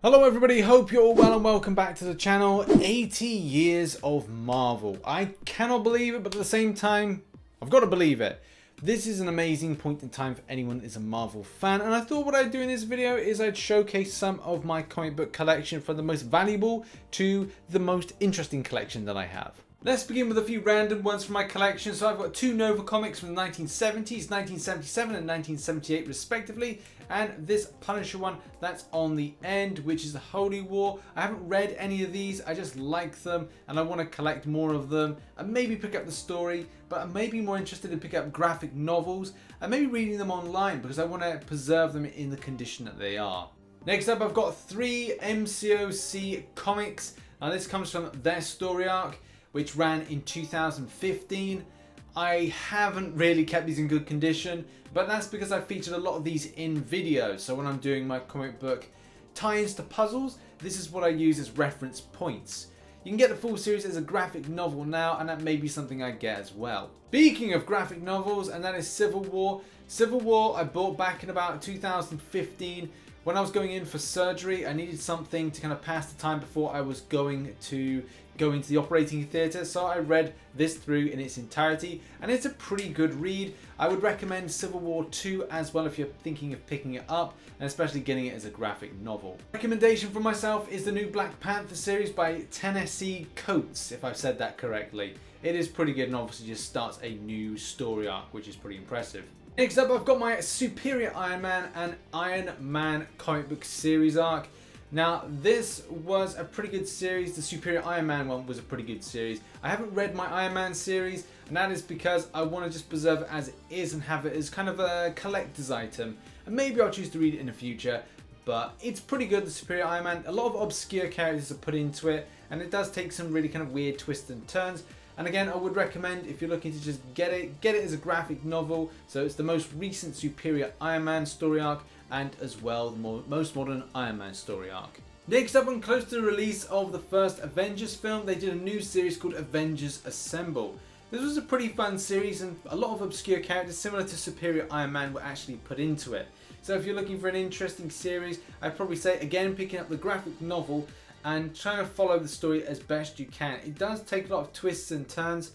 Hello everybody, hope you're all well and welcome back to the channel. 80 years of Marvel. I cannot believe it, but at the same time, I've got to believe it. This is an amazing point in time for anyone that is a Marvel fan, and I thought what I'd do in this video is I'd showcase some of my comic book collection from the most valuable to the most interesting collection that I have. Let's begin with a few random ones from my collection. So I've got two Nova comics from the 1970s, 1977 and 1978 respectively, and this Punisher one that's on the end, which is the Holy War. I haven't read any of these, I just like them and I want to collect more of them and maybe pick up the story, but I'm maybe more interested in picking up graphic novels and maybe reading them online because I want to preserve them in the condition that they are. Next up, I've got three MCOC comics. Now this comes from their story arc, which ran in 2015. I haven't really kept these in good condition, but that's because I featured a lot of these in videos. So when I'm doing my comic book tie-ins to puzzles, this is what I use as reference points. You can get the full series as a graphic novel now, and that may be something I get as well. Speaking of graphic novels, and that is Civil War. Civil War I bought back in about 2015. When I was going in for surgery, I needed something to kind of pass the time before I was going to go into the operating theatre, so I read this through in its entirety, and it's a pretty good read. I would recommend Civil War 2 as well if you're thinking of picking it up, and especially getting it as a graphic novel. Recommendation from myself is the new Black Panther series by Tennessee Coates, if I've said that correctly. It is pretty good and obviously just starts a new story arc, which is pretty impressive. Next up, I've got my Superior Iron Man and Iron Man comic book series arc. Now, this was a pretty good series. The Superior Iron Man one was a pretty good series. I haven't read my Iron Man series, and that is because I want to just preserve it as it is and have it as kind of a collector's item. And maybe I'll choose to read it in the future, but it's pretty good, the Superior Iron Man. A lot of obscure characters are put into it, and it does take some really kind of weird twists and turns. And again, I would recommend, if you're looking to just get it as a graphic novel. So it's the most recent Superior Iron Man story arc, and as well the most modern Iron Man story arc. Next up, and close to the release of the first Avengers film, they did a new series called Avengers Assemble. This was a pretty fun series, and a lot of obscure characters similar to Superior Iron Man were actually put into it. So if you're looking for an interesting series, I'd probably say again picking up the graphic novel and trying to follow the story as best you can. It does take a lot of twists and turns,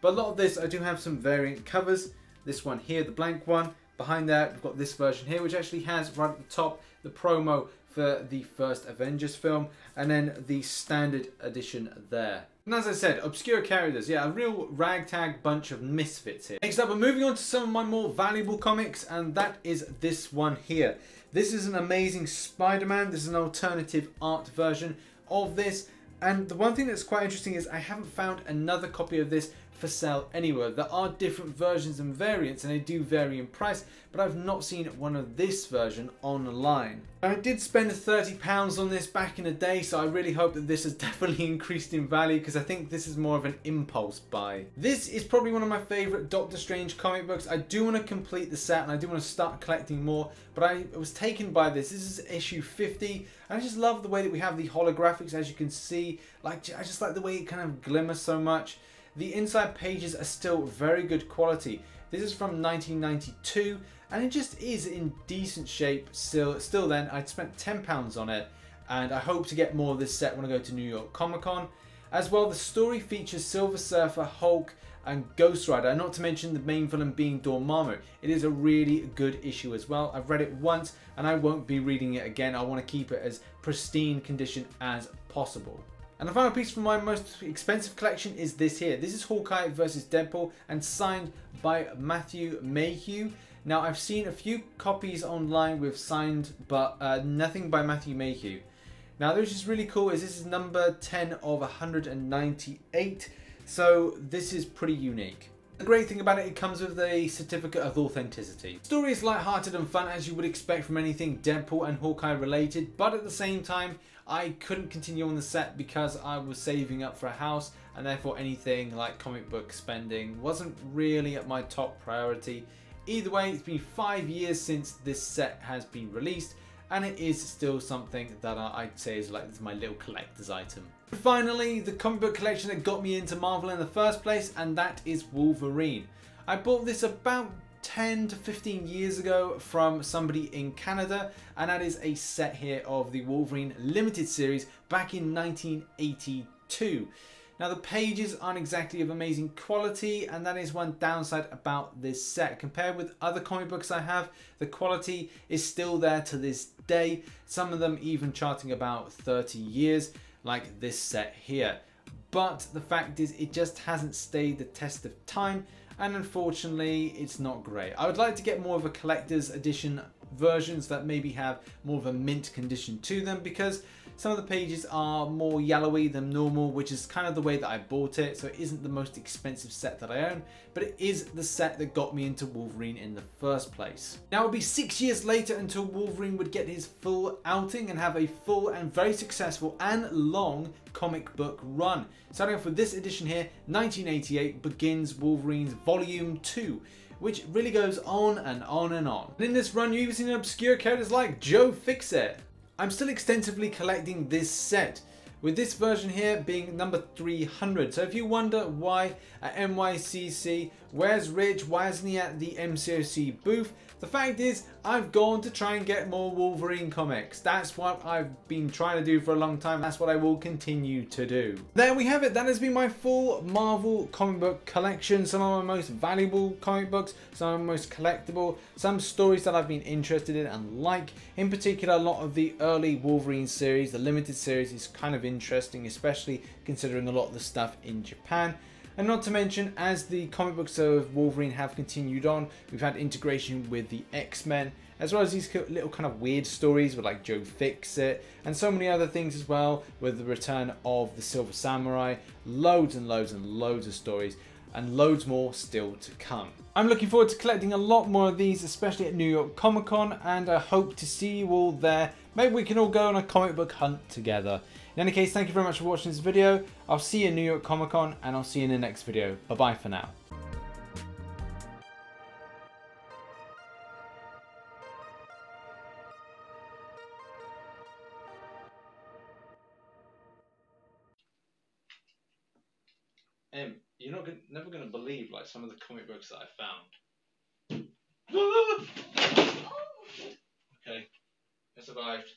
but a lot of this I do have some variant covers. This one here, the blank one. Behind that, we've got this version here, which actually has right at the top the promo for the first Avengers film, and then the standard edition there. And as I said, obscure characters, yeah, a real ragtag bunch of misfits here. Next up, we're moving on to some of my more valuable comics, and that is this one here. This is an amazing Spider-Man. This is an alternative art version of this, and the one thing that's quite interesting is I haven't found another copy of this for sale anywhere. There are different versions and variants, and they do vary in price, but I've not seen one of this version online. I did spend £30 on this back in the day, so I really hope that this has definitely increased in value, because I think this is more of an impulse buy. This is probably one of my favourite Doctor Strange comic books. I do want to complete the set, and I do want to start collecting more, but I was taken by this. This is issue 50, and I just love the way that we have the holographics, as you can see. Like, I just like the way it kind of glimmers so much. The inside pages are still very good quality. This is from 1992, and it just is in decent shape still then. I'd spent £10 on it, and I hope to get more of this set when I go to New York Comic Con. As well, the story features Silver Surfer, Hulk, and Ghost Rider, not to mention the main villain being Dormammu. It is a really good issue as well. I've read it once, and I won't be reading it again. I want to keep it as pristine condition as possible. And the final piece from my most expensive collection is this here. This is Hawkeye vs. Deadpool, and signed by Matthew Mayhew. Now, I've seen a few copies online with signed, but nothing by Matthew Mayhew. Now, this is really cool. This is number 10 of 198, so this is pretty unique. The great thing about it, it comes with a certificate of authenticity. The story is light-hearted and fun, as you would expect from anything Deadpool and Hawkeye related, but at the same time, I couldn't continue on the set because I was saving up for a house, and therefore anything like comic book spending wasn't really at my top priority. Either way, it's been 5 years since this set has been released, and it is still something that I'd say is like my little collector's item. Finally, the comic book collection that got me into Marvel in the first place, and that is Wolverine. I bought this about 10 to 15 years ago from somebody in Canada, and that is a set here of the Wolverine limited series back in 1982. Now the pages aren't exactly of amazing quality, and that is one downside about this set. Compared with other comic books I have, the quality is still there to this day, some of them even charting about 30 years like this set here. But the fact is, it just hasn't stayed the test of time, and unfortunately it's not great. I would like to get more of a collector's edition versions that maybe have more of a mint condition to them, because some of the pages are more yellowy than normal, which is kind of the way that I bought it. So it isn't the most expensive set that I own, but it is the set that got me into Wolverine in the first place. Now it would be 6 years later until Wolverine would get his full outing and have a full and very successful and long comic book run. Starting off with this edition here, 1988 begins Wolverine's Volume 2, which really goes on and on and on. And in this run, you even see obscure characters like Joe Fixit. I'm still extensively collecting this set, with this version here being number 300. So if you wonder why at MYCC, where's Rich, why isn't he at the MCOC booth? The fact is, I've gone to try and get more Wolverine comics. That's what I've been trying to do for a long time. That's what I will continue to do. There we have it. That has been my full Marvel comic book collection. Some of my most valuable comic books, some of my most collectible, some stories that I've been interested in and like. In particular, a lot of the early Wolverine series, the limited series, is kind of interesting, especially considering a lot of the stuff in Japan. And not to mention, as the comic books of Wolverine have continued on, we've had integration with the X-Men, as well as these little kind of weird stories with like Joe Fixit, and so many other things as well, with the return of the Silver Samurai. Loads and loads and loads of stories, and loads more still to come. I'm looking forward to collecting a lot more of these, especially at New York Comic Con, and I hope to see you all there. Maybe we can all go on a comic book hunt together. In any case, thank you very much for watching this video. I'll see you in New York Comic Con, and I'll see you in the next video. Bye bye for now. You're never going to believe like some of the comic books that I found. Okay, I survived.